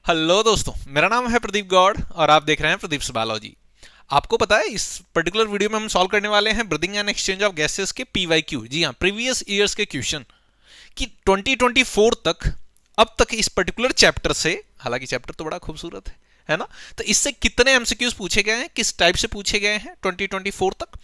Hello दोस्तों, मेरा नाम है प्रदीप गौड़ और आप देख रहे हैं प्रदीप बायोलॉजी। आपको पता है इस पर्टिकुलर वीडियो में हम सॉल्व करने वाले हैं breathing and exchange of gases के पीवाईक्यू। जी हाँ, प्रीवियस ईयर्स के क्वेश्चन कि 2024 तक अब तक इस पर्टिकुलर चैप्टर से, हालांकि चैप्टर तो बड़ा खूबसूरत है ना, तो इससे कितने एमसीक्यूज पूछे गए हैं, किस टाइप से पूछे गए हैं 2024 तक,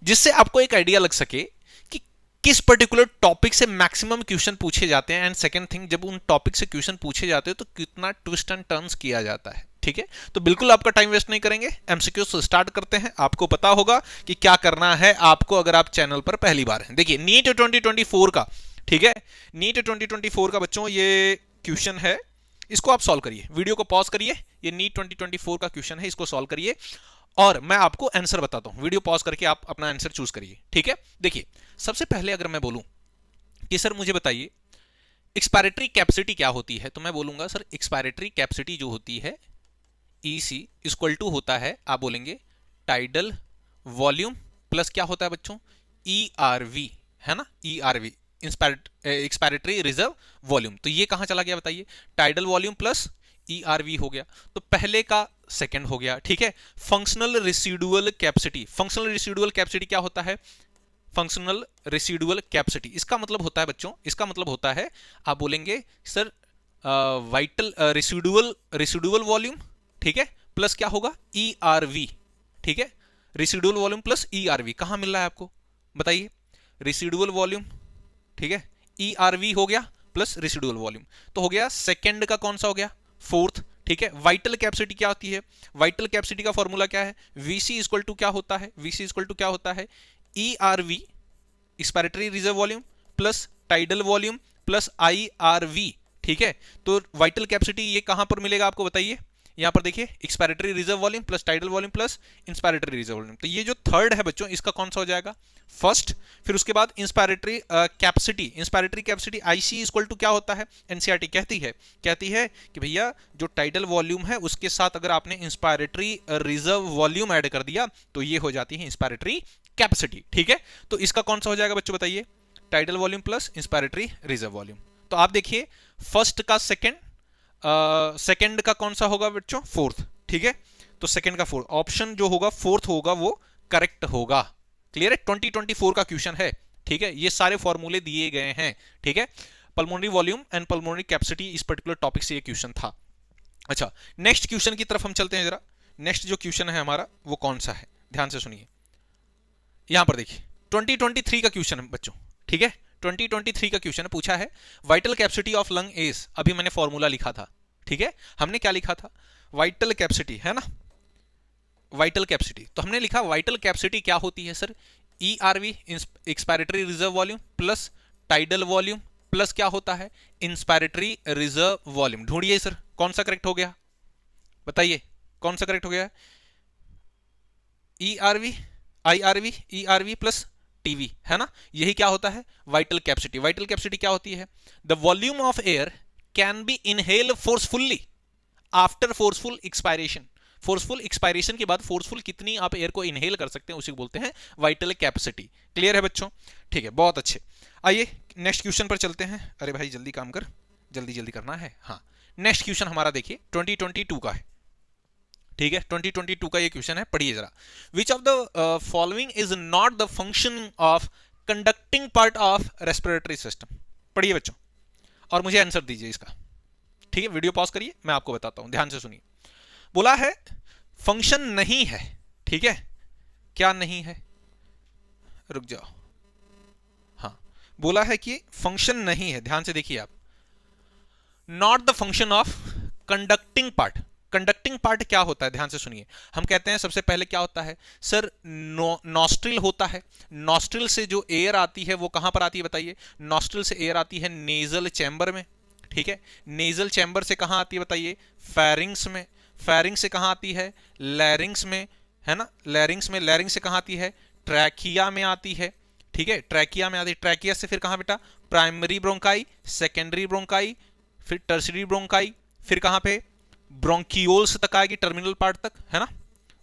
जिससे आपको एक आइडिया लग सके कि किस पर्टिकुलर टॉपिक से मैक्सिमम क्वेश्चन पूछे जाते हैं। एंड सेकंड थिंग, जब उन टॉपिक से क्वेश्चन पूछे जाते हैं तो कितना ट्विस्ट एंड टर्न्स किया जाता है। ठीक है, तो बिल्कुल आपका टाइम वेस्ट नहीं करेंगे, एमसीक्यू से स्टार्ट करते हैं। आपको पता होगा कि क्या करना है आपको अगर आप चैनल पर पहली बार हैं। देखिए, नीट 2024 का, ठीक है, नीट 2024 का बच्चों ये क्वेश्चन है, इसको आप सॉल्व करिए। वीडियो को पॉज करिए, ये नीट 2024 का क्वेश्चन है, इसको सॉल्व करिए और मैं आपको आंसर बताता हूं। वीडियो पॉज करके आप अपना आंसर चूज करिए। ठीक है, देखिए, सबसे पहले अगर मैं बोलूं कि सर मुझे बताइए एक्सपायरेटरी कैपेसिटी क्या होती है, तो मैं बोलूंगा सर एक्सपायरेटरी कैपेसिटी जो होती है EC इक्वल टू होता है, आप बोलेंगे टाइडल वॉल्यूम प्लस क्या होता है बच्चों, ERV, है ना, ERV एक्सपायरेटरी रिजर्व वॉल्यूम। तो ये कहां चला गया बताइए, टाइडल वॉल्यूम प्लस ERV हो गया, तो पहले का सेकंड हो गया। ठीक है, functional residual capacity, functional residual capacity क्या होता है, फंक्शनल रेसिडुअल कैपेसिटी, इसका मतलब होता है बच्चों, इसका मतलब होता है, आप बोलेंगे sir vital residual residual volume, ठीक है, प्लस क्या होगा ERV। ठीक है, रेसिडुअल वॉल्यूम प्लस ERV कहां मिल रहा है आपको बताइए, रेसिडुअल वॉल्यूम, ठीक है, ERV हो गया प्लस रेसिडुअल वॉल्यूम, तो हो गया सेकंड का कौन सा हो गया, फोर्थ। ठीक है, वाइटल कैपेसिटी क्या होती है, वाइटल कैपेसिटी का फॉर्मूला क्या है, VC इक्वल टू क्या होता है, VC इक्वल टू क्या होता है, ERV expiratory reserve volume plus tidal volume plus IRV। ठीक है, तो वाइटल कैपेसिटी ये कहां पर मिलेगा आपको बताइए, यहां पर देखिए expiratory reserve volume plus tidal volume plus inspiratory reserve volume. तो ये जो थर्ड है बच्चों, इसका कौन सा हो जाएगा, फर्स्ट। फिर उसके बाद inspiratory capacity, inspiratory capacity IC equal to क्या होता है, NCERT कहती है कि भैया जो टाइडल वॉल्यूम है उसके साथ अगर आपने इंस्पायरेटरी रिजर्व वॉल्यूम ऐड कर दिया तो ये हो जाती है इंस्पायरेटरी कैपेसिटी। ठीक है, तो इसका कौन सा हो जाएगा बच्चों बताइए, tidal volume plus inspiratory reserve volume. तो आप देखिए फर्स्ट का सेकंड, सेकंड का कौन सा होगा बच्चों, फोर्थ। ठीक है, तो सेकंड का फोर्थ, ऑप्शन जो होगा फोर्थ होगा वो करेक्ट होगा। क्लियर है, 2024 का क्वेश्चन है। ठीक है, ये सारे फॉर्मूले दिए गए हैं। ठीक है, pulmonary volume and pulmonary capacity, इस पर्टिकुलर टॉपिक से ये क्वेश्चन था। अच्छा, नेक्स्ट क्वेश्चन की तरफ हम चलते हैं जरा। नेक्स्ट जो क्वेश्चन है हमारा वो कौन सा है, ध्यान से सुनिए। यहां पर देखिए 2023 का क्वेश्चन है बच्चों। ठीक है, 2023 का क्वेश्चन पूछा है vital capacity of lung is, अभी मैंने फॉर्मूला लिखा था। ठीक है, हमने क्या लिखा था, वाइटल कैपेसिटी, है ना, वाइटल कैपेसिटी, तो हमने लिखा वाइटल कैपेसिटी क्या होती है sir, ERV expiratory reserve volume plus tidal volume plus क्या होता है, इंस्पायरेटरी रिजर्व वॉल्यूम। ढूंढिए सर कौन सा करेक्ट हो गया, बताइए कौन सा करेक्ट हो गया, ERV IRV ERV plus TV, है ना, यही क्या होता है वाइटल कैपेसिटी। वाइटल कैपेसिटी क्या होती है, the volume of air can be inhale forcefully after forceful expiration, forceful expiration के बाद फोर्सफुल कितनी आप एयर को इनहेल कर सकते हैं उसी को बोलते हैं वाइटल कैपेसिटी। क्लियर है बच्चों, ठीक है, बहुत अच्छे। आइए नेक्स्ट क्वेश्चन पर चलते हैं। अरे भाई जल्दी काम कर, जल्दी जल्दी करना है। हाँ, नेक्स्ट क्वेश्चन हमारा देखिए 2022 का है। ठीक है, 2022 का ये क्वेश्चन है, पढ़िए जरा। विच of the following is not the function of conducting part of respiratory system, पढ़िए बच्चों और मुझे आंसर दीजिए इसका। ठीक है, वीडियो पॉज करिए, मैं आपको बताता हूं, ध्यान से सुनिए। बोला है फंक्शन नहीं है, ठीक है, क्या नहीं है, रुक जाओ, हाँ, बोला है कि फंक्शन नहीं है, ध्यान से देखिए आप, not the function of conducting part. Conducting part क्या होता है, ध्यान से सुनिए। हम कहते हैं सबसे पहले क्या होता है सर, नॉस्ट्रिल होता है, नॉस्ट्रिल से जो एयर आती है वो कहां पर आती है बताइए, नॉस्ट्रिल से एयर आती है नेजल चैम्बर में। ठीक है, नेजल चैम्बर से कहां आती है बताइए, फेरिंग्स में, फेरिंग्स से कहां आती है, लैरिंग्स में, है ना, लैरिंग्स में, लैरिंग्स से कहां आती है, ट्रैकिया में आती है। ठीक है, ट्रैकिया में आती है, ट्रैकिया से फिर कहां बेटा, प्राइमरी ब्रोंकाई, सेकेंडरी ब्रोंकाई, फिर टर्सरी ब्रोंकाई, फिर कहां पे ब्रोंकियोल्स तक आएगी, टर्मिनल पार्ट तक, है ना,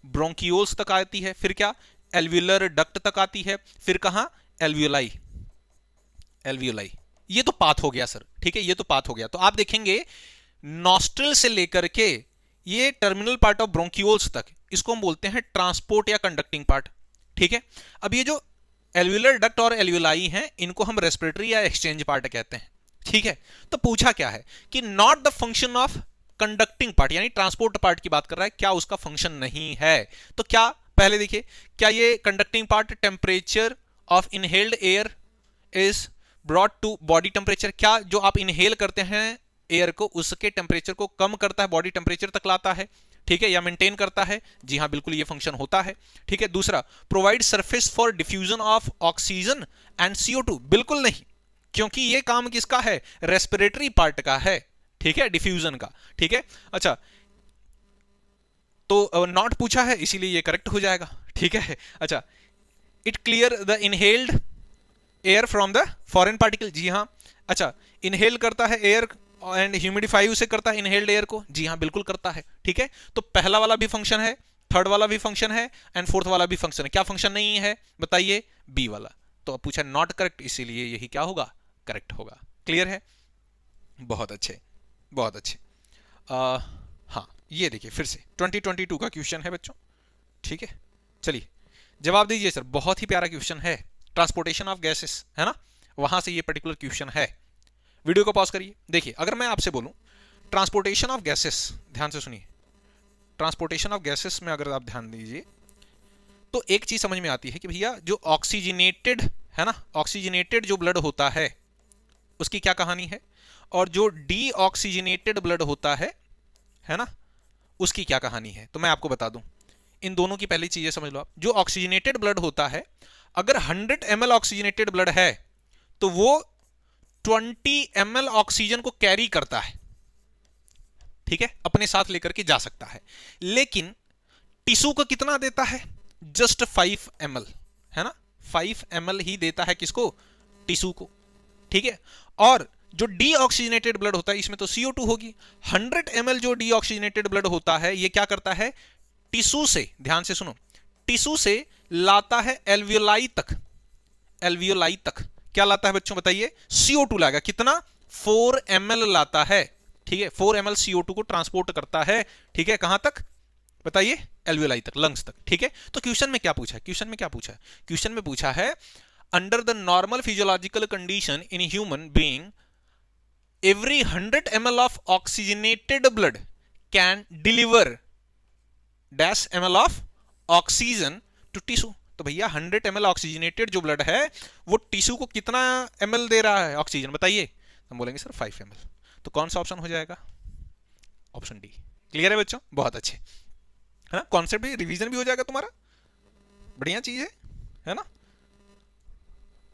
ब्रोंकियोल्स तक आती है, फिर क्या एल्वियुलर डक्ट तक आती है, फिर कहां एल्वियोलाई, एल्वियोलाई। ये तो पाथ हो गया सर, ठीक है, ये तो पाथ हो गया। तो आप देखेंगे नॉस्ट्रल से लेकर के ये टर्मिनल पार्ट ऑफ ब्रोंकियोल्स तक, इसको हम बोलते हैं ट्रांसपोर्ट या कंडक्टिंग पार्ट। ठीक है, अब ये जो एल्वियुलर डक्ट और एल्वियोलाई हैं, इनको हम रेस्पिरेटरी या एक्सचेंज पार्ट कहते हैं। ठीक है, तो पूछा क्या है कि not the function of conducting part, यानी ट्रांसपोर्ट पार्ट की बात कर रहा है, क्या उसका फंक्शन नहीं है। तो क्या, पहले देखिए, क्या ये conducting part temperature of inhaled air is brought to body temperature, क्या जो आप इनहेल करते हैं एयर को, उसके टेम्परेचर को कम करता है, बॉडी टेम्परेचर तक लाता है, ठीक है, या मेंटेन करता है। जी हाँ, बिल्कुल ये फंक्शन होता है। ठीक है, दूसरा, provide surface for diffusion of oxygen and CO2, बिल्कुल नहीं, क्योंकि ये काम किसका है, रेस्पिरेटरी पार्ट का है। ठीक है, डिफ्यूजन का। ठीक है, अच्छा, तो नॉट पूछा है इसीलिए ये करेक्ट हो जाएगा। ठीक है, अच्छा, it clear the inhaled air from the foreign particle, जी हाँ। अच्छा, इनहेल करता है एयर एंड ह्यूमिडिफाई उसे करता है इनहेल्ड एयर को, जी हाँ बिल्कुल करता है। ठीक है, तो पहला वाला भी फंक्शन है, थर्ड वाला भी फंक्शन है एंड फोर्थ वाला भी फंक्शन है। क्या फंक्शन नहीं है बताइए, बी वाला। तो अब पूछा नॉट करेक्ट, इसीलिए यही क्या होगा, करेक्ट होगा। क्लियर है, बहुत अच्छे, बहुत अच्छे। हाँ, ये देखिए फिर से 2022 का क्वेश्चन है बच्चों। ठीक है, चलिए जवाब दीजिए सर। बहुत ही प्यारा क्वेश्चन है, ट्रांसपोर्टेशन ऑफ गैसेस, है ना, वहां से ये पर्टिकुलर क्वेश्चन है। वीडियो को पॉज करिए, देखिए, अगर मैं आपसे बोलूं ट्रांसपोर्टेशन ऑफ गैसेस, ध्यान से सुनिए, ट्रांसपोर्टेशन ऑफ गैसेस में अगर आप ध्यान दीजिए तो एक चीज समझ में आती है कि भैया जो ऑक्सीजनेटेड है ना, ऑक्सीजनेटेड जो ब्लड होता है उसकी क्या कहानी है, और जो डीऑक्सीजनेटेड ब्लड होता है ना, उसकी क्या कहानी है। तो मैं आपको बता दूं, इन दोनों की पहली चीजें समझ लो आप। जो ऑक्सीजनेटेड ब्लड होता है, अगर 100 ml ऑक्सीजनेटेड ब्लड है तो वो 20 ml ऑक्सीजन को कैरी करता है, ठीक है, अपने साथ लेकर के जा सकता है। लेकिन टिश्यू को कितना देता है, जस्ट 5 ml, है ना, 5 ml ही देता है, किसको, टिश्यू को। ठीक है, और जो डीऑक्सीजनेटेड ब्लड होता है इसमें तो CO2 होगी। 100 ml जो डीऑक्सीजनेटेड ब्लड होता है ये क्या करता है, टिश्यू से, ध्यान से सुनो, टिश्यू से लाता है एल्वियोलाई तक, एल्वियोलाई तक क्या लाता है बच्चों बताइए, CO2 लाएगा, कितना, 4 ml लाता है। ठीक है, 4 ml CO2 को ट्रांसपोर्ट करता है। ठीक है, कहां तक बताइए, एल्वियोलाई तक, लंग्स तक। ठीक है, तो क्वेश्चन में क्या पूछा है, क्वेश्चन में क्या पूछा है, क्वेश्चन में पूछा है under the normal physiological condition in human being every 100 ml of oxygenated blood can deliver dash ml of oxygen to tissue। तो भैया 100 ml ऑक्सीजनेटेड जो ब्लड है वो टिश्यू को कितना ml दे रहा है ऑक्सीजन बताइए, हम बोलेंगे सर 5 ml। तो कौन सा ऑप्शन हो जाएगा, ऑप्शन डी। क्लियर है बच्चों, बहुत अच्छे, है ना, कॉन्सेप्ट भी, रिवीजन भी हो जाएगा तुम्हारा, बढ़िया चीज है ना।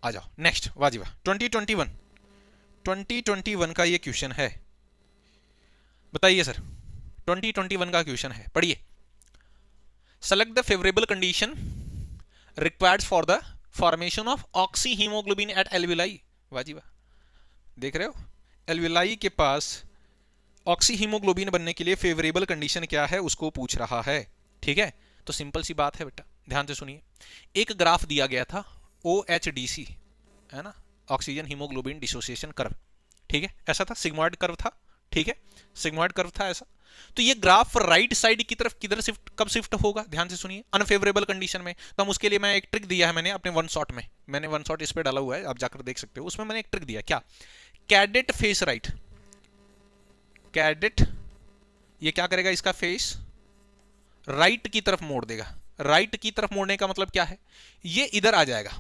आ जाओ नेक्स्ट, वाजिबा 2021 का ये क्वेश्चन है, बताइए सर, 2021 का क्वेश्चन है, पढ़िए। Select the favourable condition required for the formation of oxy haemoglobin at alveoli. वाजिबा, देख रहे हो, एल्वियोलाई के पास ऑक्सी हीमोग्लोबिन बनने के लिए फेवरेबल कंडीशन क्या है उसको पूछ रहा है। ठीक है, तो सिंपल सी बात है बेटा, ध्यान से सुनिए। एक ग्राफ दिया गया था OHDC, है ना, ऑक्सीजन हीमोग्लोबिन डिसोसिएशन कर्व। ठीक है, ऐसा था, सिग्मॉइड कर्व था। ठीक है, सिग्मॉइड कर्व था ऐसा। तो ये ग्राफ राइट साइड की तरफ किधर शिफ्ट, कब शिफ्ट होगा, ध्यान से सुनिए, अनफेवरेबल कंडीशन में। तो हम उसके लिए, मैं एक ट्रिक दिया है मैंने अपने वन शॉट में, मैंने वन शॉट इस पे डाला हुआ है, आप जाकर देख सकते हो, उसमें मैंने एक ट्रिक दिया, क्या, कैडेट फेस राइट, कैडेट, ये क्या करेगा, इसका फेस राइट की तरफ मोड़ देगा। राइट की तरफ मोड़ने का मतलब क्या है, ये इधर आ जाएगा,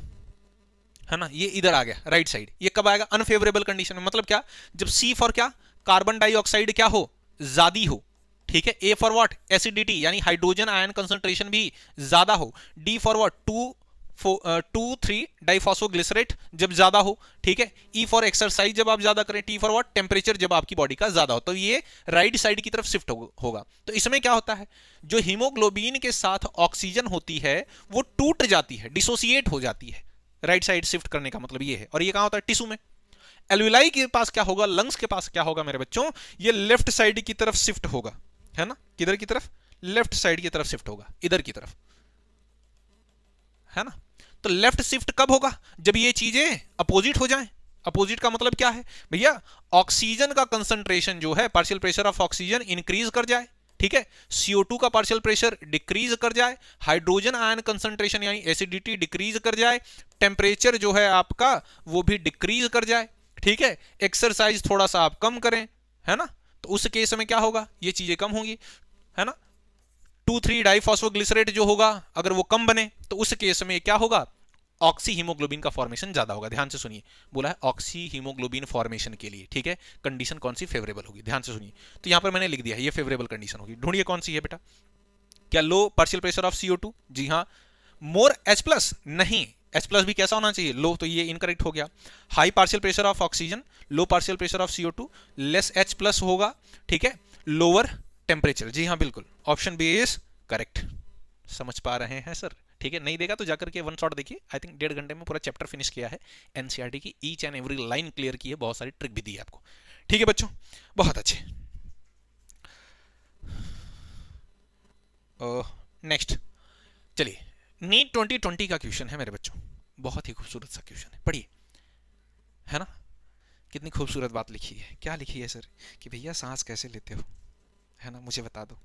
है ना, ये इधर आ गया राइट साइड। ये कब आएगा, अनफेवरेबल कंडीशन में, मतलब क्या, जब C फॉर क्या, कार्बन डाइऑक्साइड क्या हो, ज्यादा हो। ठीक है, A फॉर व्हाट, एसिडिटी, यानी हाइड्रोजन आयन कंसंट्रेशन भी ज्यादा हो। D फॉर व्हाट, 2,3 डाइफॉस्फोग्लिसरेट जब ज्यादा हो। ठीक है, E फॉर एक्सरसाइज जब आप ज्यादा करें। T फॉर व्हाट, टेम्परेचर जब आपकी बॉडी का ज्यादा हो। तो ये राइट साइड की तरफ शिफ्ट होगा। तो इसमें क्या होता है, जो हीमोग्लोबिन के साथ ऑक्सीजन होती है वो टूट जाती है, डिसोसिएट हो जाती है। राइट साइड शिफ्ट करने का मतलब ये है। और ये कहां होता है, टिश्यू में। एल्वियोलाई के पास क्या होगा, लंग्स के पास क्या होगा मेरे बच्चों, ये लेफ्ट साइड की तरफ शिफ्ट होगा, है ना, किधर की तरफ, लेफ्ट साइड की तरफ शिफ्ट होगा, इधर की तरफ, है ना। तो लेफ्ट शिफ्ट कब होगा, जब ये चीजें अपोजिट हो जाएं, अपोजिट का मतलब क्या है भैया, ऑक्सीजन का कंसंट्रेशन जो है, partial pressure of oxygen increase कर जाए, ठीक है, CO2 का पार्शियल प्रेशर डिक्रीज कर जाए, हाइड्रोजन आयन कंसंट्रेशन यानी एसिडिटी डिक्रीज कर जाए, टेम्परेचर जो है आपका वो भी डिक्रीज कर जाए, ठीक है, एक्सरसाइज थोड़ा सा आप कम करें, है ना, तो उस केस में क्या होगा, ये चीजें कम होंगी, है ना, 2,3 डाइफॉस्फोग्लिसरेट जो होगा अगर वो कम बने तो उस केस में क्या होगा, ऑक्सी हीमोग्लोबिन का फॉर्मेशन ज्यादा होगा। ध्यान से सुनिए, बोला है ऑक्सी हीमोग्लोबिन फॉर्मेशन के लिए, ठीक है, कंडीशन कौन सी फेवरेबल होगी, ध्यान से सुनिए। तो यहां पर मैंने लिख दिया ये फेवरेबल कंडीशन होगी, ढूंढिए कौन सी है बेटा। क्या लो पार्शियल प्रेशर ऑफ CO2, जी हाँ। मोर H+, नहीं, H+ भी कैसा होना चाहिए, लो, तो ये इनकरेक्ट हो गया। High partial pressure of oxygen, low partial pressure of CO2, less H+ होगा, ठीक है, लोअर टेम्परेचर, जी हाँ बिल्कुल, ऑप्शन बी इज करेक्ट। समझ पा रहे हैं सर, ठीक है, नहीं देगा तो जाकर के वन शॉट देखिए, आई थिंक 1.5 घंटे में पूरा चैप्टर फिनिश किया है, एनसीईआरटी की each and every line clear की है, बहुत सारी ट्रिक भी दी है आपको, ठीक है बच्चों, बहुत अच्छे। नेक्स्ट चलिए, नीट 2020 का क्वेश्चन है मेरे बच्चों, बहुत ही खूबसूरत सा क्वेश्चन है, पढ़िए, है ना, कितनी खूबसूरत बात लिखी है, क्या लिखी है सर, कि भैया सांस कैसे लेते हो, है ना, मुझे बता दो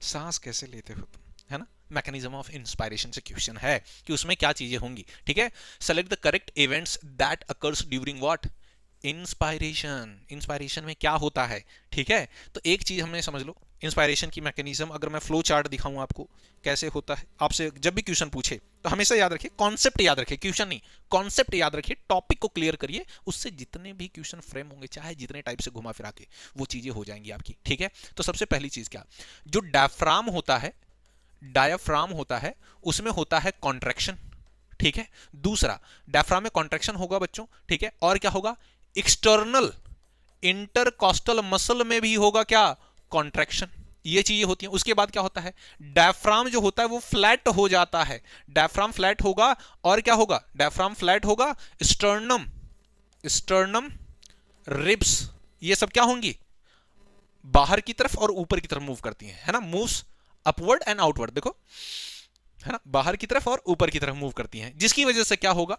सांस कैसे लेते हो तुम, है ना, मैकेनिज्म ऑफ इंस्पायरेशन से क्वेश्चन है कि उसमें क्या चीजें होंगी, ठीक है, select the correct events that occurs during what, inspiration. Inspiration में क्या होता है, ठीक है, तो एक चीज हमने समझ लो, इंस्पायरेशन की मैकेनिज्म, अगर मैं फ्लो चार्ट दिखाऊं आपको कैसे होता है, आपसे जब भी क्वेश्चन पूछे तो हमेशा याद रखिए, कॉन्सेप्ट याद रखिए, क्वेश्चन नहीं, कॉन्सेप्ट याद रखिए, टॉपिक को क्लियर करिए, उससे जितने भी क्वेश्चन फ्रेम होंगे, चाहे जितने टाइप से घुमा फिरा के, वो चीजें हो जाएंगी आपकी, ठीक है। तो सबसे पहली चीज क्या, जो डायफ्राम होता है, डायफ्राम होता है, उसमें होता है कॉन्ट्रैक्शन, ठीक है, दूसरा डायफ्राम में कॉन्ट्रैक्शन होगा बच्चों, ठीक है, और क्या होगा, एक्सटर्नल इंटरकॉस्टल मसल में भी होगा क्या, कॉन्ट्रैक्शन, ये चीजें होती हैं। उसके बाद क्या होता है, डायफ्राम जो होता है वो फ्लैट हो जाता है, डायफ्राम फ्लैट होगा, और क्या होगा, डायफ्राम फ्लैट होगा, स्टर्नम, स्टर्नम रिब्स, ये सब क्या होंगी, बाहर की तरफ और ऊपर की तरफ मूव करती हैं, है ना, मूव्स अपवर्ड एंड आउटवर्ड, देखो, है ना, बाहर की तरफ और ऊपर की तरफ मूव करती हैं, जिसकी वजह से क्या होगा,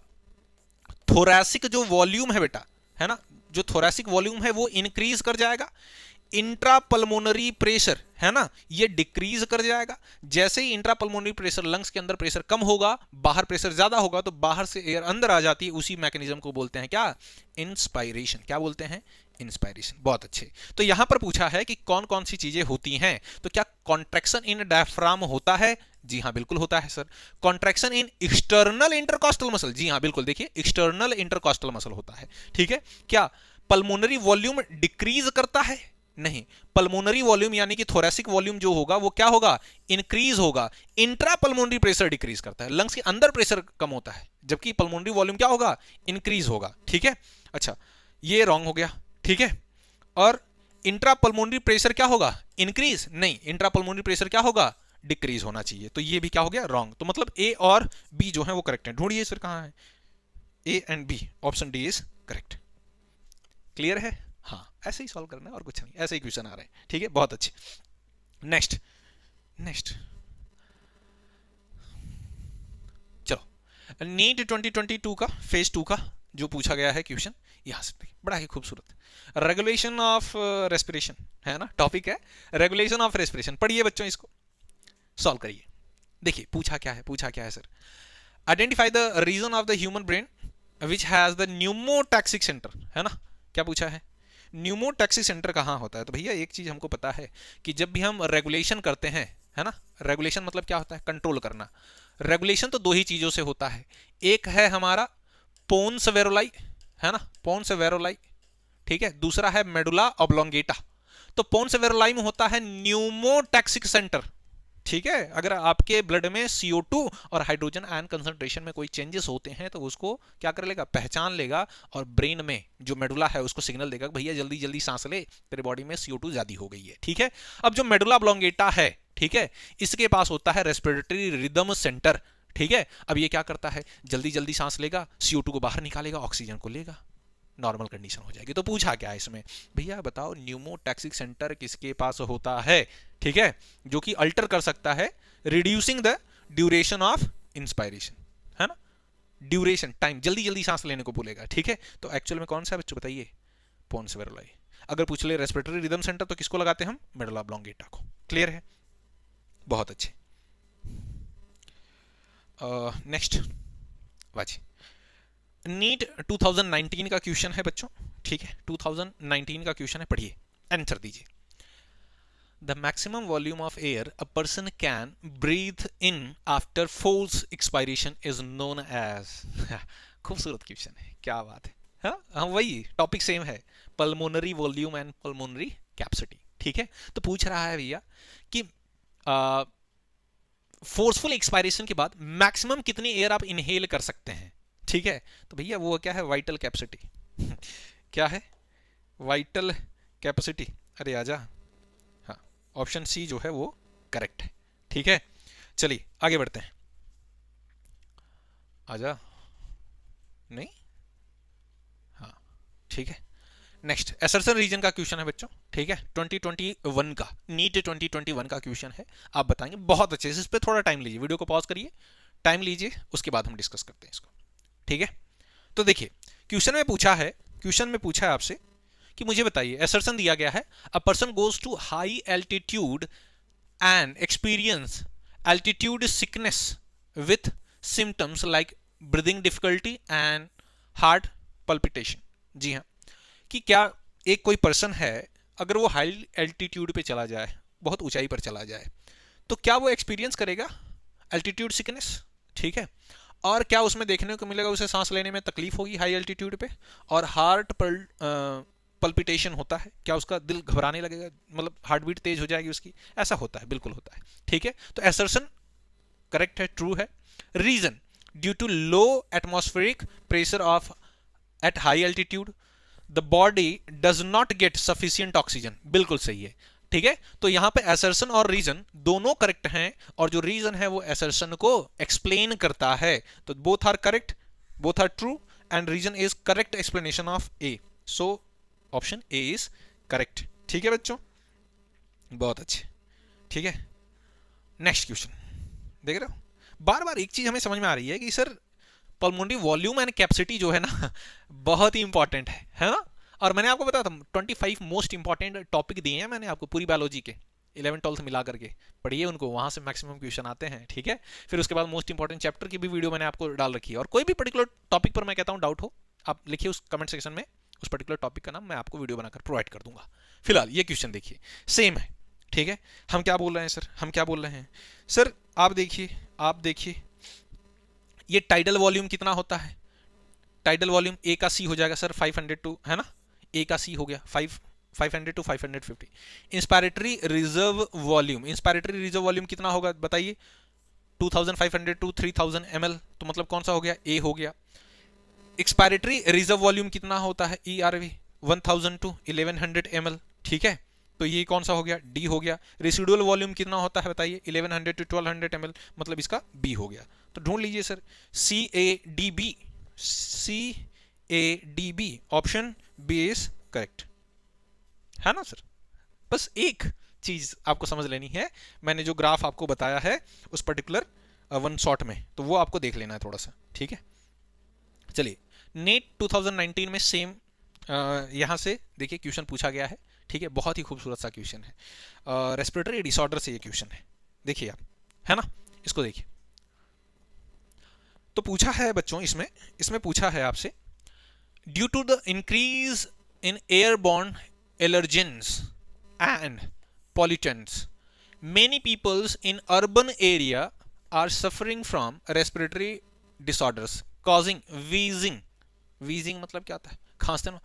थोरैसिक जो वॉल्यूम है बेटा, है ना, जो थोरैसिक वॉल्यूम है वो इंक्रीज कर जाएगा, इंट्रापल्मोनरी प्रेशर, है ना, ये डिक्रीज कर जाएगा, जैसे ही इंट्रापल्मोनरी प्रेशर, लंग्स के अंदर प्रेशर कम होगा, बाहर प्रेशर ज्यादा होगा, तो बाहर से एयर अंदर आ जाती है, उसी मैकेनिज्म को बोलते हैं क्या, इंस्पायरेशन, क्या बोलते हैं, इंस्पायरेशन। बहुत अच्छे, तो यहां पर पूछा है कि कौन कौन सी चीजें होती हैं, तो क्या कॉन्ट्रैक्शन इन डायफ्राम होता है, जी हां बिल्कुल होता है sir. Contraction in external intercostal muscle, जी हां बिल्कुल, देखिए एक्सटर्नल इंटरकॉस्टल मसल होता है, ठीक है। क्या पल्मोनरी वॉल्यूम डिक्रीज करता है, नहीं, पल्मोनरी वॉल्यूम यानी कि थोरैसिक वॉल्यूम जो होगा वो क्या होगा, इंक्रीज होगा, इंट्रा पल्मोनरी प्रेशर डिक्रीज करता है, लंग्स के अंदर प्रेशर कम होता है, जबकि पल्मोनरी वॉल्यूम क्या होगा, इंक्रीज होगा, ठीक है। अच्छा, ये रॉन्ग हो गया, ठीक है, और इंट्रा पल्मोनरी प्रेशर क्या होगा, इंक्रीज, नहीं, इंट्रा पल्मोनरी प्रेशर क्या होगा, डिक्रीज होना चाहिए, तो ये भी क्या हो गया, रॉन्ग। तो मतलब ए और बी जो है वो करेक्ट है, ढूंढिए सर कहां है, A and B, option D is correct. Clear है, हाँ, ऐसे ही सॉल्व करना है और कुछ नहीं, ऐसे ही क्वेश्चन आ रहे हैं, ठीक है, बहुत अच्छे। नेक्स्ट, नेक्स्ट चलो, नीट 2022 का फेज 2 का जो पूछा गया है क्वेश्चन, यहां से बड़ा ही खूबसूरत, रेगुलेशन ऑफ रेस्पिरेशन, है ना, टॉपिक है रेगुलेशन ऑफ रेस्पिरेशन, पढ़िए बच्चों, इसको सॉल्व करिए। देखिए पूछा क्या है, पूछा क्या है sir, identify the region of the human brain which has the pneumotaxic centre, है ना, क्या पूछा है, न्यूमोटैक्सिक सेंटर कहाँ होता है, तो भैया एक चीज हमको पता है कि जब भी हम रेगुलेशन करते हैं, है ना, रेगुलेशन मतलब क्या होता है, कंट्रोल करना, रेगुलेशन तो दो ही चीजों से होता है, एक है हमारा पोन्स वेरोलाई, है ना, पोन्स वेरोलाई, ठीक है, दूसरा है मेडुला ऑब्लोंगेटा। तो पोन्स वेरोलाई में होता है न्यूमोटैक्सिक सेंटर, ठीक है, अगर आपके ब्लड में CO2 और हाइड्रोजन आयन कंसंट्रेशन में कोई चेंजेस होते हैं तो उसको क्या कर लेगा, पहचान लेगा, और ब्रेन में जो मेडुला है उसको सिग्नल देगा भैया जल्दी जल्दी सांस ले, तेरे बॉडी में CO2 ज्यादा हो गई है, ठीक है। अब जो मेडुला ऑब्लोंगेटा है, ठीक है, इसके पास होता है रेस्पिरेटरी रिदम सेंटर, ठीक है। अब ये क्या करता है, जल्दी जल्दी सांस लेगा, CO2 को बाहर निकालेगा, ऑक्सीजन को लेगा, नॉर्मल कंडीशन हो जाएगी। तो पूछा क्या है इसमें, भैया बताओ न्यूमोटैक्सिक सेंटर किसके पास होता है, ठीक है, जो कि अल्टर कर सकता है, reducing the duration of inspiration, है ना, ड्यूरेशन, टाइम, जल्दी जल्दी सांस लेने को बोलेगा, ठीक है। तो एक्चुअल में कौन सा है बच्चों बताइए, पोन्स वेरुलाई। अगर पूछ ले रेस्पिरेटरी रिदम सेंटर तो किसको लगाते हैं हम, मेडुला ऑब्लोंगेटा को। क्लियर है, बहुत अच्छे। नेक्स्ट वाजी, नीट 2019 का क्वेश्चन है बच्चों, ठीक है, 2019 का क्वेश्चन है, पढ़िए, आंसर दीजिए। The maximum volume of air a person can breathe in after force expiration is known as खूबसूरत क्वेश्चन है, क्या बात है। हाँ वही टॉपिक सेम है, pulmonary volume and pulmonary capacity, ठीक है। तो पूछ रहा है भैया कि फोर्सफुल एक्सपायरेशन के बाद मैक्सिमम कितनी एयर आप इनहेल कर सकते हैं, ठीक है। तो भैया वो क्या है, वाइटल कैपेसिटी क्या है, वाइटल कैपेसिटी, अरे आजा, ऑप्शन सी जो है वो करेक्ट है, ठीक है। चलिए आगे बढ़ते हैं, आजा, नहीं, हाँ ठीक है। नेक्स्ट एसर्सन रीजन का क्वेश्चन है बच्चों, ठीक है, 2021 का, नीट 2021 का क्वेश्चन है। आप बताएंगे, बहुत अच्छे से, इस पे थोड़ा टाइम लीजिए, वीडियो को पॉज करिए, टाइम लीजिए, उसके बाद हम डिस्कस करते हैं इसको, ठीक है। तो देखिए क्वेश्चन में पूछा है आपसे कि मुझे बताइए, असर्शन दिया गया है, a person goes to high altitude and experience altitude sickness with symptoms like breathing difficulty and heart palpitation. जी हाँ, कि क्या एक कोई पर्सन है, अगर वो हाई एल्टीट्यूड पे चला जाए, बहुत ऊंचाई पर चला जाए, तो क्या वो एक्सपीरियंस करेगा एल्टीट्यूड सिकनेस, ठीक है। और क्या उसमें देखने को मिलेगा, उसे सांस लेने में तकलीफ होगी हाई एल्टीट्यूड पे, और हार्ट पल्पिटेशन होता है, क्या उसका दिल घबराने लगेगा, मतलब हार्ट बीट तेज हो जाएगी उसकी, ऐसा होता है, बिल्कुल होता है, ठीक है। तो असर्शन करेक्ट है, ट्रू है। Reason, due to low atmospheric pressure of at high altitude the body does not get sufficient oxygen, बिल्कुल सही है, ठीक है। तो यहां पे असर्शन और रीजन दोनों करेक्ट हैं, और जो रीजन है वो असर्शन को एक्सप्लेन करता है, तो both are correct, both are true, and reason is correct explanation of A, so option A is correct, ठीक है बच्चों, बहुत अच्छे, ठीक है। नेक्स्ट क्वेश्चन देख रहे हो, बार बार एक चीज हमें समझ में आ रही है कि sir pulmonary volume and capacity जो है ना बहुत ही इंपॉर्टेंट है ना। और मैंने आपको बताया था 25 मोस्ट इंपॉर्टेंट टॉपिक दिए हैं मैंने आपको पूरी बायोलॉजी के, 11-12 मिला करके पढ़िए उनको, वहां से मैक्सिमम क्वेश्चन आते हैं, ठीक है। फिर उसके बाद मोस्ट इंपॉर्टेंट चैप्टर की भी वीडियो मैंने आपको डाल रखी है, और कोई भी पर्टिकुलर टॉपिक पर मैं कहता हूँ डाउट हो, आप लिखिए उस कमेंट सेक्शन में, उस पर्टिकुलर टॉपिक का नाम मैं आपको वीडियो बनाकर प्रोवाइड कर दूंगा। फिलहाल ये क्वेश्चन देखिए, सेम है, ठीक है। हम क्या बोल रहे हैं सर, हम क्या बोल रहे हैं सर, आप देखिए ये टाइडल वॉल्यूम कितना होता है, टाइडल वॉल्यूम ए का सी हो जाएगा सर 500 टू, है ना, ए का सी हो गया 500 टू 550। इंस्पायरेटरी रिजर्व वॉल्यूम कितना होगा बताइए, 2500 टू 3000 ml, तो मतलब कौन सा हो गया, ए हो गया। एक्सपायरेटरी रिजर्व वॉल्यूम कितना होता है, ERV 1000 टू 1100 ml, ठीक है, तो ये कौन सा हो गया, डी हो गया। रेसिडुअल वॉल्यूम कितना होता है बताइए, 1100 टू 1200 ml, मतलब इसका बी हो गया। तो ढूंढ लीजिए sir, CADB, option B is correct, है ना सर। बस एक चीज आपको समझ लेनी है, मैंने जो ग्राफ आपको बताया है उस पर्टिकुलर वन शॉट में, तो वो आपको देख लेना है थोड़ा सा, ठीक है। चलिए नीट 2019 में सेम यहां से देखिए क्वेश्चन पूछा गया है, ठीक है, बहुत ही खूबसूरत सा क्वेश्चन है, रेस्पिरेटरी डिसऑर्डर से ये क्वेश्चन है, देखिए आप, है ना, इसको देखिए। तो पूछा है बच्चों, इसमें पूछा है आपसे, due to the increase in airborne allergens and pollutants many peoples in urban area are suffering from respiratory disorders causing wheezing मतलब क्या होता है, खांसते ना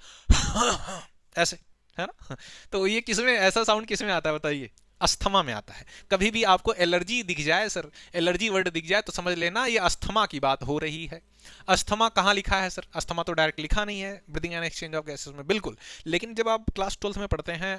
ऐसे, है ना। तो ये किसमें, ऐसा साउंड किसमें आता है बताइए, अस्थमा में आता है। कभी भी आपको एलर्जी दिख जाए सर, एलर्जी वर्ड दिख जाए, तो समझ लेना ये अस्थमा की बात हो रही है। अस्थमा कहाँ लिखा है सर, अस्थमा तो डायरेक्ट लिखा नहीं है breathing and exchange of gases में, बिल्कुल, लेकिन जब आप क्लास 12th में पढ़ते हैं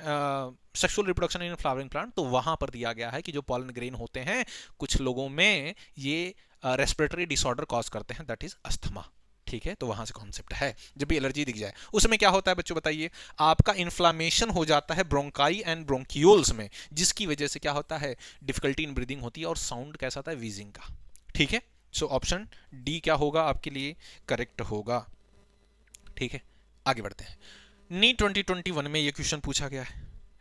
sexual reproduction in flowering plant, तो वहां पर दिया गया है कि जो पॉलन ग्रेन होते हैं कुछ लोगों में ये रेस्पिरेटरी डिसऑर्डर कॉज करते हैं, दैट इज अस्थमा, ठीक है। तो वहां से कॉन्सेप्ट है, जब भी एलर्जी दिख जाए उसमें क्या होता है बच्चों बताइए, आपका इन्फ्लामेशन हो जाता है ब्रोंकाई एंड ब्रोंकियोल्स में, जिसकी वजह से क्या होता है, डिफिकल्टी इन ब्रीदिंग होती है, और साउंड कैसा आता है, वीजिंग का, ठीक है। सो ऑप्शन डी क्या होगा आपके लिए करेक्ट होगा। ठीक है, आगे बढ़ते हैं। नीट 2021 में ये क्वेश्चन पूछा गया है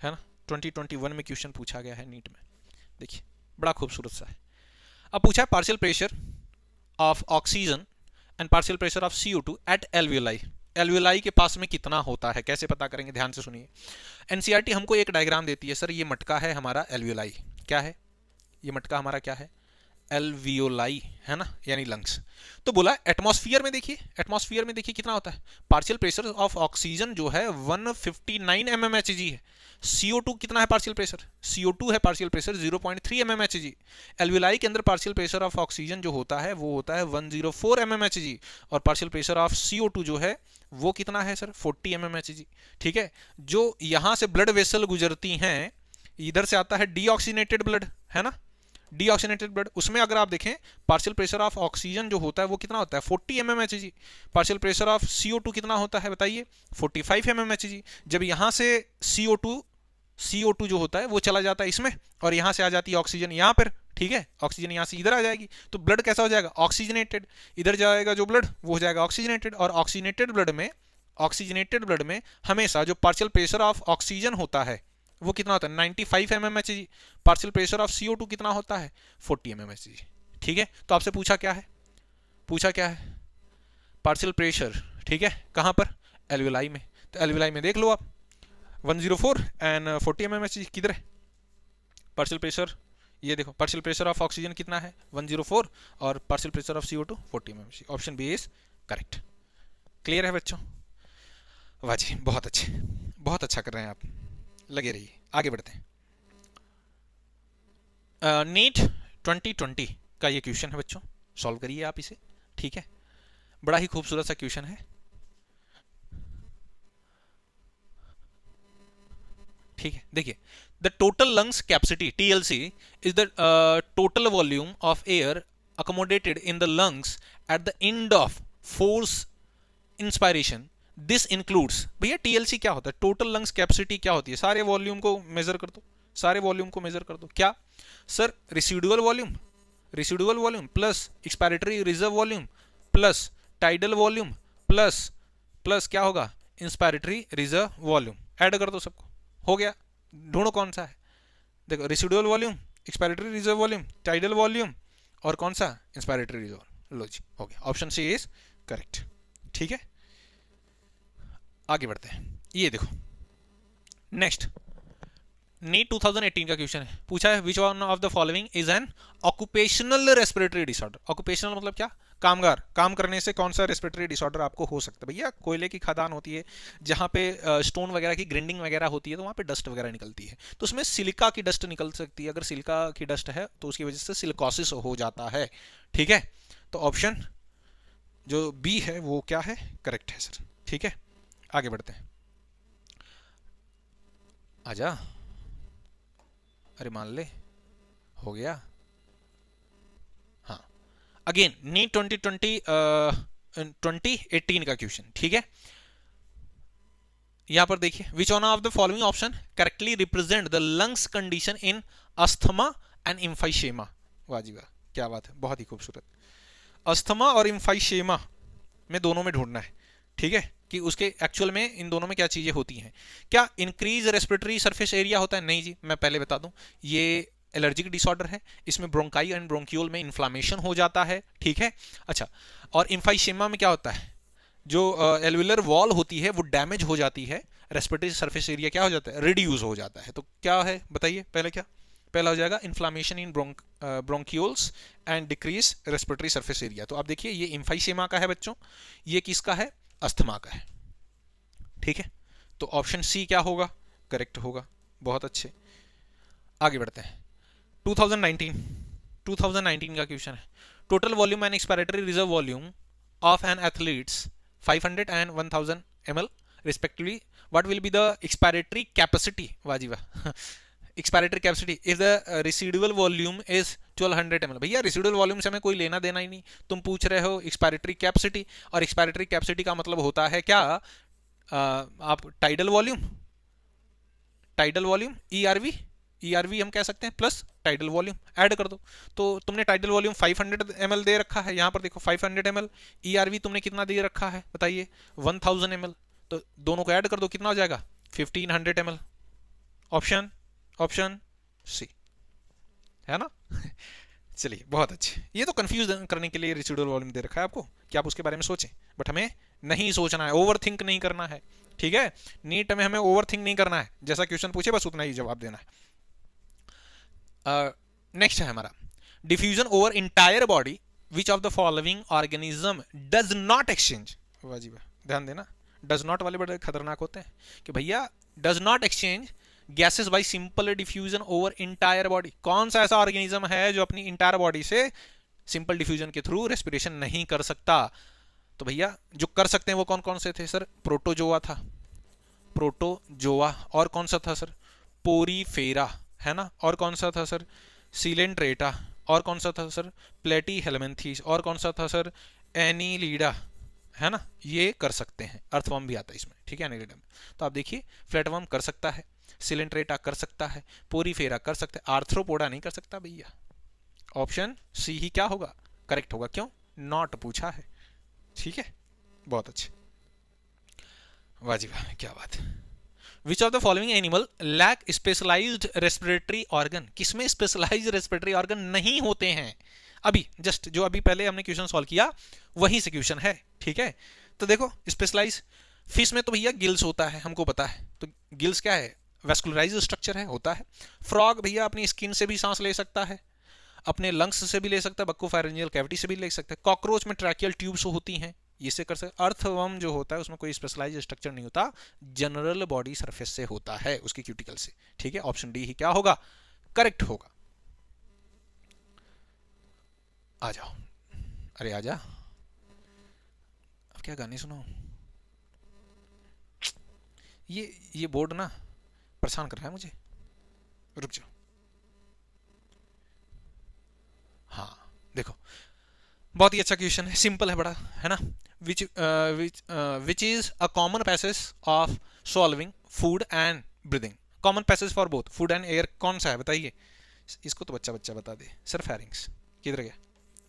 ना, 2021 में क्वेश्चन पूछा गया है नीट में। देखिए बड़ा खूबसूरत सा है। अब पूछा है partial pressure of oxygen and partial pressure of CO2 at alveoli. Alveoli के पास में कितना होता है, कैसे पता करेंगे, ध्यान से सुनिए। एनसीईआरटी हमको एक डायग्राम देती है, सर ये मटका है हमारा एल्वियोलाई, क्या है ये मटका हमारा, क्या है एल्वियोलाई, है ना, यानी लंग्स। तो बोला एटमॉस्फेयर में देखिए, एटमॉस्फेयर में देखिए कितना होता है, पार्शियल प्रेशर ऑफ ऑक्सीजन जो है 159 mmHg है। CO2 कितना है पार्शियल प्रेशर, CO2 है पार्शियल प्रेशर 0.3 mmHg। एल्वियोलाई के अंदर पार्शियल प्रेशर ऑफ ऑक्सीजन जो होता है वो होता है 104 mmHg, और पार्शियल प्रेशर ऑफ CO2 जो है वो कितना है सर 40 mmHg। ठीक है, जो यहां से ब्लड वेसल गुजरती हैं, इधर से आता है डीऑक्सीनेटेड ब्लड, है ना, डीऑक्सीनेटेड ब्लड, उसमें अगर आप देखें पार्शियल प्रेशर ऑफ ऑक्सीजन जो होता है वो कितना होता है 40 mmHg। Partial pressure of CO2 कितना होता है बताइए 45 mmHg। जब यहां से CO2 जो होता है वो चला जाता है इसमें, और यहां से आ जाती है ऑक्सीजन यहां पर, ठीक है, ऑक्सीजन यहां से इधर आ जाएगी, तो ब्लड कैसा हो जाएगा ऑक्सीजनेटेड, इधर जाएगा जो ब्लड वो हो जाएगा ऑक्सीजनेटेड। और ऑक्सीजनेटेड ब्लड में हमेशा जो पार्शियल प्रेशर ऑफ ऑक्सीजन होता है वो कितना होता है 95 mmHg। Partial pressure of CO2 कितना होता है 40 mmHg। ठीक है, तो आपसे पूछा क्या है पार्शियल प्रेशर, ठीक है, कहां पर एल्वियोलाई में, तो एल्वियोलाई में देख लो आप 104 एंड 40 mmHg किधर है पार्शियल प्रेशर, ये देखो पार्शियल प्रेशर ऑफ ऑक्सीजन कितना है 104 और partial pressure of CO2 40 mmHg। Option B is correct. Clear है बच्चों, वाह जी बहुत अच्छे, बहुत अच्छा कर रहे हैं आप, लगे रहिए। आगे बढ़ते हैं। नीट 2020 का ये क्वेश्चन है बच्चों, सॉल्व करिए आप इसे। ठीक है, बड़ा ही खूबसूरत सा क्वेश्चन है। ठीक है, देखिए the total lungs capacity TLC is the total volume of air accommodated in the lungs at the end of force inspiration. This includes, भैया TLC क्या होता है, टोटल लंग्स कैपेसिटी क्या होती है, सारे वॉल्यूम को मेजर कर दो, सारे वॉल्यूम को मेजर कर दो। क्या sir residual volume plus expiratory reserve volume plus tidal volume plus क्या होगा इंस्पायरेटरी रिजर्व वॉल्यूम, ऐड कर दो सबको, हो गया। ढूंढो कौन सा है, देखो residual volume, expiratory reserve volume, tidal volume और कौन सा इंस्पायरेटरी रिजर्व, लो जी हो गया, ऑप्शन सी इज करेक्ट। ठीक है, आगे बढ़ते हैं। ये देखो नेक्स्ट नीट 2018 का क्वेश्चन है, पूछा है विच one of the following is an occupational respiratory disorder. Occupational मतलब क्या, कामगार, काम करने से कौन सा रेस्पिरेटरी डिसऑर्डर आपको हो सकता है। भैया कोयले की खदान होती है जहाँ पे स्टोन वगैरह की ग्राइंडिंग वगैरह होती है तो वहाँ पे डस्ट वगैरह निकलती है, तो उसमें सिलिका की डस्ट निकल सकती है। अगर सिलिका की डस्ट है तो उसकी वजह से सिलिकोसिस हो जाता है। ठीक है, तो ऑप्शन जो बी है वो क्या है, करेक्ट है सर। ठीक है, आगे बढ़ते हैं। आजा, अरे मान ले, हो गया। हाँ, अगेन नीट 2018 का क्वेश्चन। ठीक है, यहां पर देखिए which one of the following option correctly represent the lungs condition in asthma and emphysema. वाह जी वाह, क्या बात है, बहुत ही खूबसूरत। अस्थमा और इम्फाइशेमा में दोनों में ढूंढना है। ठीक है, कि उसके एक्चुअल में इन दोनों में क्या चीजें होती हैं। क्या इंक्रीज रेस्पिरेटरी सरफेस एरिया होता है, नहीं जी, मैं पहले बता दूं ये एलर्जिक डिसऑर्डर है, इसमें ब्रोंकाई एंड ब्रोंक्यूल में इन्फ्लामेशन हो जाता है। ठीक है, अच्छा, और इम्फाइशेमा में क्या होता है, जो एल्वियुलर वॉल होती है वो डैमेज हो जाती है, रेस्पिरेटरी सरफेस एरिया क्या हो जाता है, रिड्यूस हो जाता है। तो क्या है बताइए, पहले क्या, पहला हो जाएगा inflammation in bronchioles and decrease respiratory surface area. तो आप देखिए ये इम्फाइशेमा का है बच्चों, ये किसका है, अस्थमा का है। ठीक है, तो ऑप्शन सी क्या होगा, करेक्ट होगा, बहुत अच्छे। आगे बढ़ते हैं। 2019 का क्वेश्चन है, total volume and expiratory reserve volume of N athletes 500 and 1000 ml respectively, what will be the expiratory capacity, वाह जी वाह, expiratory capacity if the residual volume is 1200 ml। भैया रेसिडुअल वॉल्यूम से हमें कोई लेना देना ही नहीं, तुम पूछ रहे हो एक्सपायरेटरी कैपेसिटी, और एक्सपायरेटरी कैपेसिटी का मतलब होता है क्या, आप टाइडल वॉल्यूम ERV ERV हम कह सकते हैं प्लस टाइडल वॉल्यूम ऐड कर दो। तो तुमने टाइडल वॉल्यूम 500 ml दे रखा है, यहाँ पर देखो 500 ml, ERV तुमने कितना दे रखा है बताइए 1000 ml, तो दोनों को ऐड कर दो, कितना हो जाएगा 1500 ml। ऑप्शन ऑप्शन सी है ना। चलिए बहुत अच्छे, ये तो कंफ्यूज करने के लिए रेसिडुअल वॉल्यूम दे रखा है आपको कि आप उसके बारे में सोचें, बट हमें नहीं सोचना है, ओवर थिंक नहीं करना है, ठीक है। नीट में हमें ओवर थिंक नहीं करना है, जैसा क्वेश्चन पूछे बस उतना ही जवाब देना है। नेक्स्ट है हमारा diffusion over entire body, which of the following organism does not exchange. वाह, ध्यान देना, डज नॉट वाले बड़े खतरनाक होते हैं कि भैया does not exchange gases bye simple diffusion over entire body. कौन सा ऐसा ऑर्गेनिज्म है जो अपनी इंटायर बॉडी से सिंपल डिफ्यूजन के थ्रू रेस्पिरेशन नहीं कर सकता। तो भैया जो कर सकते हैं वो कौन कौन से थे सर, प्रोटोजोआ था, प्रोटोजोआ, और कौन सा था सर, पोरीफेरा, है ना, और कौन सा था सर, सीलेंट्रेटा, और कौन सा था सर, प्लेटी हेलमेंथीस, और कौन सा था सर, एनीलीडा, है ना। ये कर सकते हैं, अर्थवर्म भी आता है इसमें, ठीक है, एनीलीडा में। तो आप देखिए फ्लैटवर्म कर सकता है, सिलेंट्रेटा कर सकता है, पोरीफेरा कर सकता है, आर्थ्रोपोडा नहीं कर सकता भैया। ऑप्शन सी ही क्या होगा, करेक्ट होगा, क्यों, नॉट पूछा है, ठीक है, बहुत अच्छे, वाह जी वाह, क्या बात है। Which of the following animal lack specialised respiratory organ, किसमें स्पेशलाइज्ड रेस्पिरेटरी ऑर्गन नहीं होते हैं। अभी जस्ट जो अभी पहले हमने क्वेश्चन सॉल्व किया वही से क्वेश्चन है, ठीक है। तो देखो स्पेशलाइज, फिश में तो भैया गिल्स होता है, हमको पता है, तो गिल्स क्या है, वेस्कुलराइज्ड स्ट्रक्चर है, होता है। फ्रॉग भैया अपनी स्किन से भी सांस ले सकता है, अपने लंग्स से भी ले सकता है, बक्कोफेरेंजियल कैविटी से भी ले सकता है। कॉकरोच में ट्रैकियल ट्यूब्स होती हैं, इससे कर सकते। अर्थवर्म जो होता है उसमें कोई स्पेशलाइज्ड स्ट्रक्चर नहीं होता, जनरल बॉडी सरफेस से होता है, उसकी क्यूटिकल से, ठीक है। ऑप्शन डी ही क्या होगा, करेक्ट होगा। आ जाओ, अरे आ जा, अब क्या गाने सुनो, ये बोर्ड ना परेशान कर रहा है मुझे, रुक जाओ। हाँ देखो, बहुत ही अच्छा क्वेश्चन है, सिंपल है बड़ा, है ना। Which is a common passage of solving food and breathing. Common passage for both food and air कौन सा है बताइए, इसको तो बच्चा बच्चा बता दे सर। फेरिंग्स, किधर गया,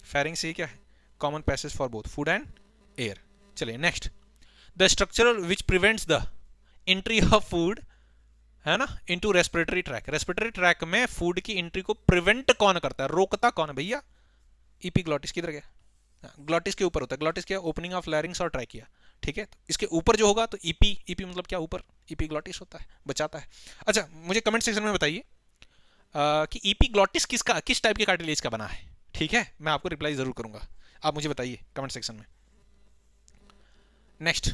फेरिंग्स ये क्या है, common passage for both food and air. चलिए next, the structure which prevents the entry of food, है ना, into respiratory tract. Respiratory tract में फूड की एंट्री को प्रिवेंट कौन करता है, रोकता कौन है भैया, इपीग्लॉटिस, किधर गया, ग्लॉटिस के ऊपर होता है, ग्लॉटिस क्या, ओपनिंग ऑफ लैरिंग्स और ट्रैकिया, ठीक है। तो इसके ऊपर जो होगा तो ईपी मतलब क्या, ऊपर, इपीग्लॉटिस होता है, बचाता है। अच्छा मुझे कमेंट सेक्शन में बताइए कि इपीग्लॉटिस किस टाइप के कार्टिलेज का बना है, ठीक है, मैं आपको रिप्लाई जरूर करूंगा, आप मुझे बताइए कमेंट सेक्शन में। नेक्स्ट,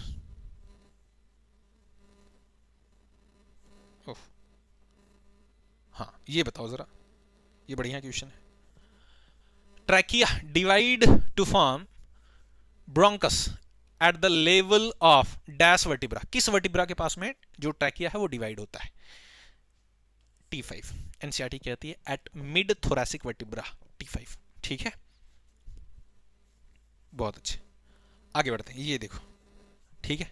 हाँ ये बताओ जरा, ये बढ़िया क्वेश्चन है। Trachea divide two form bronchus at the level of dash vertebra. किस वर्टिब्रा के पास में जो ट्रैकिया है वो डिवाइड होता है, T5, एनसीईआरटी कहती है at mid thoracic vertebra, T5, ठीक है, बहुत अच्छे, आगे बढ़ते हैं। ये देखो, ठीक है,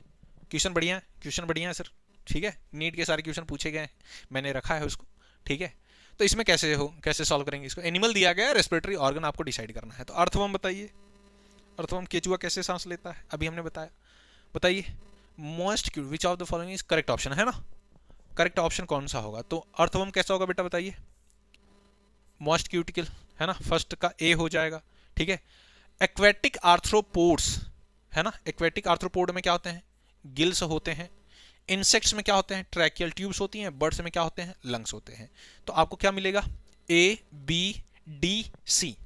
क्वेश्चन बढ़िया है, क्वेश्चन बढ़िया है सर, ठीक है, नीट के सारे क्वेश्चन पूछे गए, मैंने रखा है उसको, ठीक है। तो इसमें कैसे सॉल्व करेंगे इसको, एनिमल दिया गया है, रेस्पिरेटरी ऑर्गन आपको डिसाइड करना है। तो अर्थवर्म बताइए, अर्थवर्म केचुआ कैसे सांस लेता है, अभी हमने बताया, बताइए। Most which of the following is correct option, है ना, करेक्ट ऑप्शन कौन सा होगा, तो अर्थवर्म कैसा होगा बेटा बताइए, मोस्ट क्यूटिकल, है ना, फर्स्ट का ए हो जाएगा, ठीक है। एक्वेटिक आर्थ्रोपोड्स, है ना, एक्वेटिक आर्थ्रोपोड में क्या होते हैं, गिल्स होते हैं। इंसेक्ट्स में क्या होते हैं, ट्रैकियल ट्यूब्स होती हैं। बर्ड्स में क्या होते हैं, लंग्स होते हैं। तो आपको क्या मिलेगा, ए बी डी सी,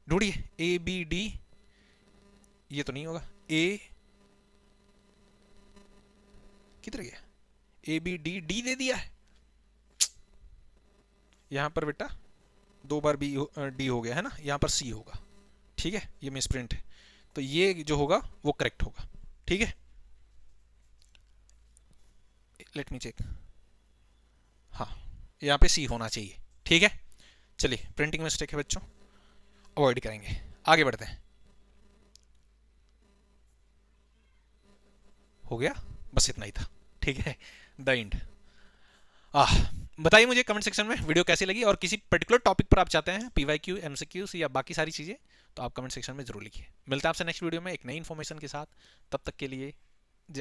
ढूंढिए, ए बी डी, ये तो नहीं होगा, ए किधर गया, ए बी डी, डी दे दिया है यहां पर बेटा, दो बार बी डी हो गया है ना, यहां पर सी होगा, ठीक है, ये मिसप्रिंट है, तो ये जो होगा वो करेक्ट होगा, ठीक है। लेट मी चेक, हाँ यहाँ पे सी होना चाहिए, ठीक है। चलिए प्रिंटिंग मिस्टेक है बच्चों, अवॉइड करेंगे, आगे बढ़ते हैं। हो गया, बस इतना ही था, ठीक है, द एंड। बताइए मुझे कमेंट सेक्शन में वीडियो कैसी लगी, और किसी पर्टिकुलर टॉपिक पर आप चाहते हैं PYQ, MCQs या बाकी सारी चीज़ें, तो आप कमेंट सेक्शन में जरूर लिखिए। मिलते हैं आपसे नेक्स्ट वीडियो में एक नई इन्फॉर्मेशन के साथ। तब तक के लिए